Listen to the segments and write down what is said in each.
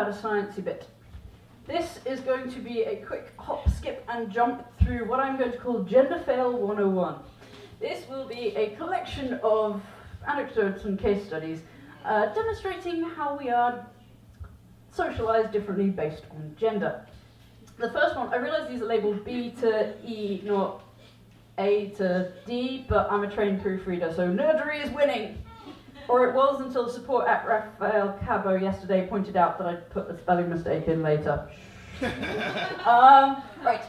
a sciencey bit. This is going to be a quick hop, skip and jump through what I'm going to call Genderfail 101. This will be a collection of anecdotes and case studies demonstrating how we are socialized differently based on gender. The first one, I realise these are labelled B to E, not A to D, but I'm a trained proofreader, so nerdery is winning. Or it was until support at Raphael Cabo yesterday pointed out that I'd put the spelling mistake in later. Right.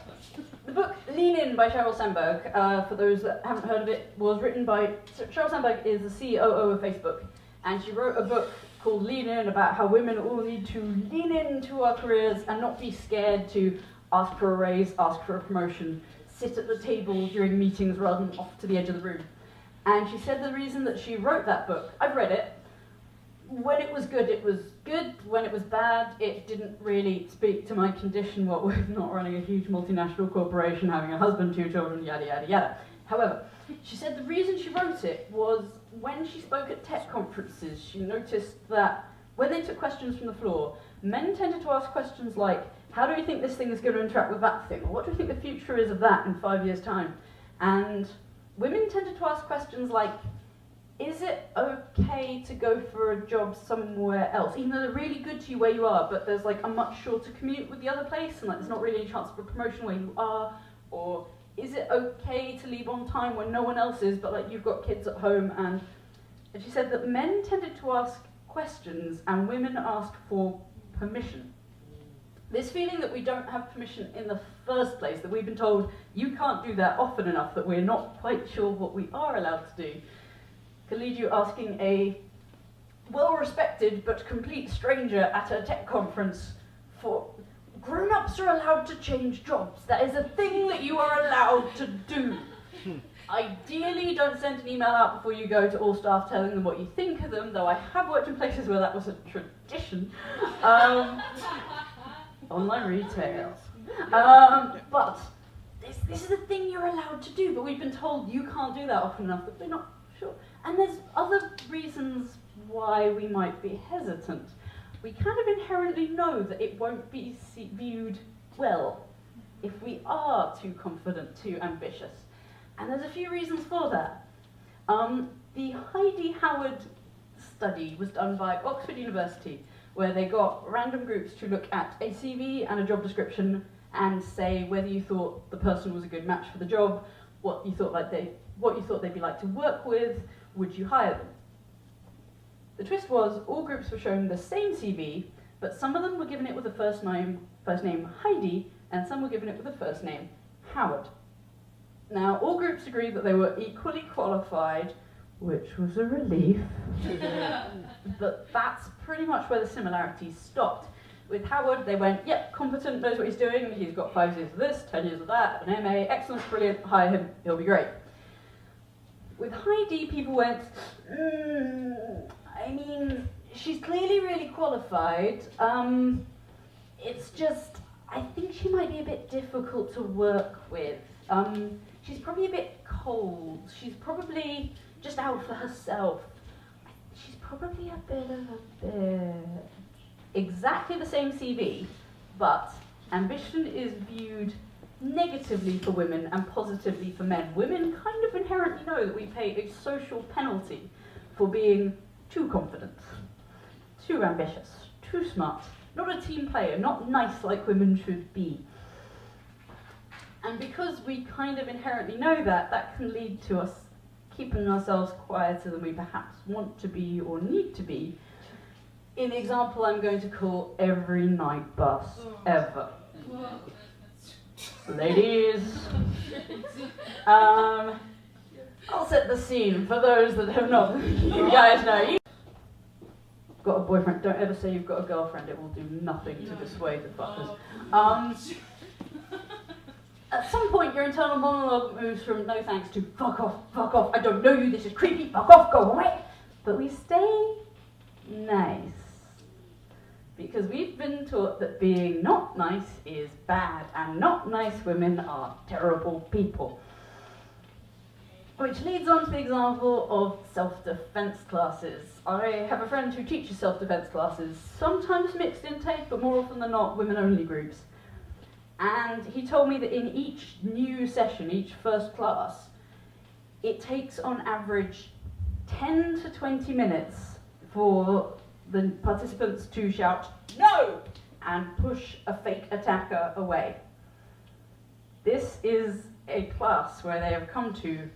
The book Lean In by Sheryl Sandberg, for those that haven't heard of it, was written by... Sheryl Sandberg is the COO of Facebook, and she wrote a book called Lean In about how women all need to lean into our careers and not be scared to ask for a raise, ask for a promotion, sit at the table during meetings rather than off to the edge of the room. And she said the reason that she wrote that book, I've read it, when it was good, it was good. When it was bad, it didn't really speak to my condition, what with not running a huge multinational corporation, having a husband, 2 children, yada, yada, yada. However, she said the reason she wrote it was when she spoke at tech conferences, she noticed that when they took questions from the floor, men tended to ask questions like, how do you think this thing is going to interact with that thing? Or what do you think the future is of that in 5 years' time? And women tended to ask questions like, is it okay to go for a job somewhere else? Even though they're really good to you where you are, but there's like a much shorter commute with the other place, and like there's not really any chance for promotion where you are. Or is it okay to leave on time when no one else is, but like you've got kids at home? And she said that men tended to ask questions and women asked for permission. This feeling that we don't have permission in the first place, that we've been told you can't do that often enough, that we're not quite sure what we are allowed to do, can lead you asking a well-respected but complete stranger at a tech conference for grown-ups are allowed to change jobs. That is a thing that you are allowed to do. Ideally, don't send an email out before you go to all staff telling them what you think of them, though I have worked in places where that was a tradition. Online retail. But this is a thing you're allowed to do, but we've been told you can't do that often enough that we're not sure. And there's other reasons why we might be hesitant. We kind of inherently know that it won't be viewed well if we are too confident, too ambitious. And there's a few reasons for that. The Heidi Howard study was done by Oxford University, where they got random groups to look at a CV and a job description and say whether you thought the person was a good match for the job, what you thought they'd be like to work with, would you hire them? The twist was all groups were shown the same CV, but some of them were given it with the first name Heidi, and some were given it with the first name Howard. Now, all groups agreed that they were equally qualified, which was a relief. But that's pretty much where the similarities stopped. With Howard, they went, yep, competent, knows what he's doing, he's got 5 years of this, 10 years of that, an MA, excellent, brilliant, hire him, he'll be great. With Heidi, people went, I mean, she's clearly really qualified, it's just, I think she might be a bit difficult to work with. She's probably a bit cold, she's probably just out for herself. She's probably a bit of a bitch. Exactly the same CV, but ambition is viewed negatively for women and positively for men. Women kind of inherently know that we pay a social penalty for being too confident, too ambitious, too smart, not a team player, not nice like women should be. And because we kind of inherently know that, that can lead to us keeping ourselves quieter than we perhaps want to be or need to be. In the example I'm going to call every night bus ever. Ladies, I'll set the scene for those that have not. You guys know. You've got a boyfriend, don't ever say you've got a girlfriend, it will do nothing to dissuade the fuckers. At some point, your internal monologue moves from no thanks to fuck off, I don't know you, this is creepy, fuck off, go away. But we stay nice. Because we've been taught that being not nice is bad, and not nice women are terrible people. Which leads on to the example of self-defense classes. I have a friend who teaches self-defense classes, sometimes mixed intake, but more often than not women-only groups. And he told me that in each new session, each first class, it takes on average 10 to 20 minutes for the participants to shout, "No!" and push a fake attacker away. This is a class where they have come to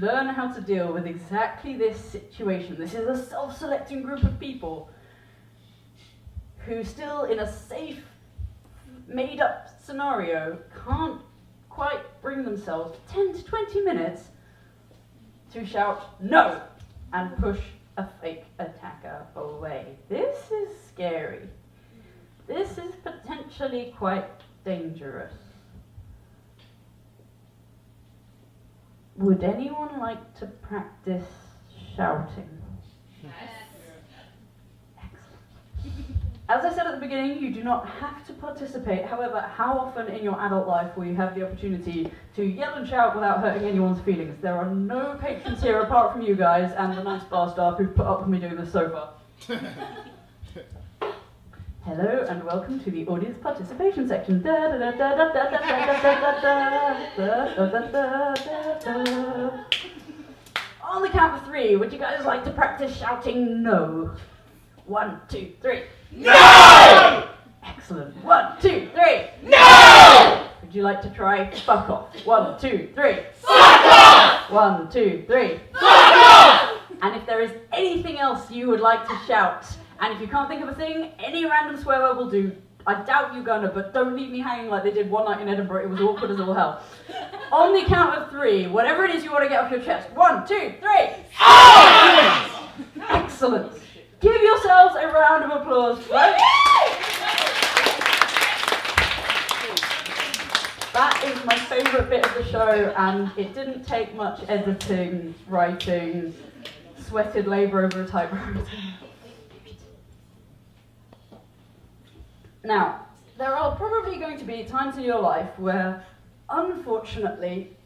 learn how to deal with exactly this situation. This is a self-selecting group of people who still, in a safe, made-up scenario, can't quite bring themselves 10 to 20 minutes to shout "No!" and push a fake attacker away. This is scary. This is potentially quite dangerous. Would anyone like to practice shouting? Yes. Excellent. As I said at the beginning, you do not have to participate. However, how often in your adult life will you have the opportunity to yell and shout without hurting anyone's feelings? There are no patrons here apart from you guys and the nice bar staff who've put up with me doing this so far. Hello and welcome to the audience participation section. On the count of 3, would you guys like to practice shouting "No"? 1, 2, 3. No! Excellent. 1, 2, 3. No! Would you like to try "fuck off"? 1, 2, 3. Fuck off! 1, 2, 3. Fuck off! And if there is anything else you would like to shout, and if you can't think of a thing, any random swear word will do. I doubt you're gonna, but don't leave me hanging like they did one night in Edinburgh. It was awkward as all hell. On the count of 3, whatever it is you want to get off your chest. 1, 2, 3. Oh! Excellent. Give yourselves a round of applause, folks. That is my favourite bit of the show, and it didn't take much editing, writing, sweated labour over a typewriter. Now, there are probably going to be times in your life where, unfortunately,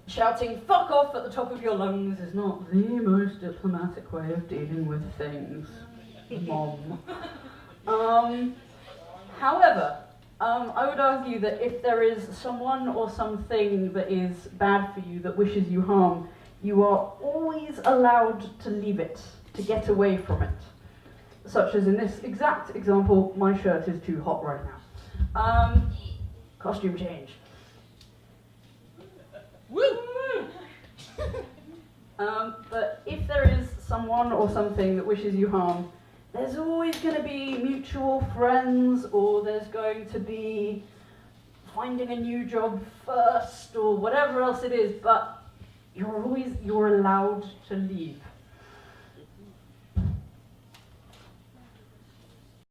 shouting "fuck off" at the top of your lungs is not the most diplomatic way of dealing with things, Mom. However, I would argue that if there is someone or something that is bad for you, that wishes you harm, you are always allowed to leave it, to get away from it. Such as in this exact example, my shirt is too hot right now. Costume change. Woo! But if there is someone or something that wishes you harm, there's always going to be mutual friends, or there's going to be finding a new job first, or whatever else it is, but you're allowed to leave.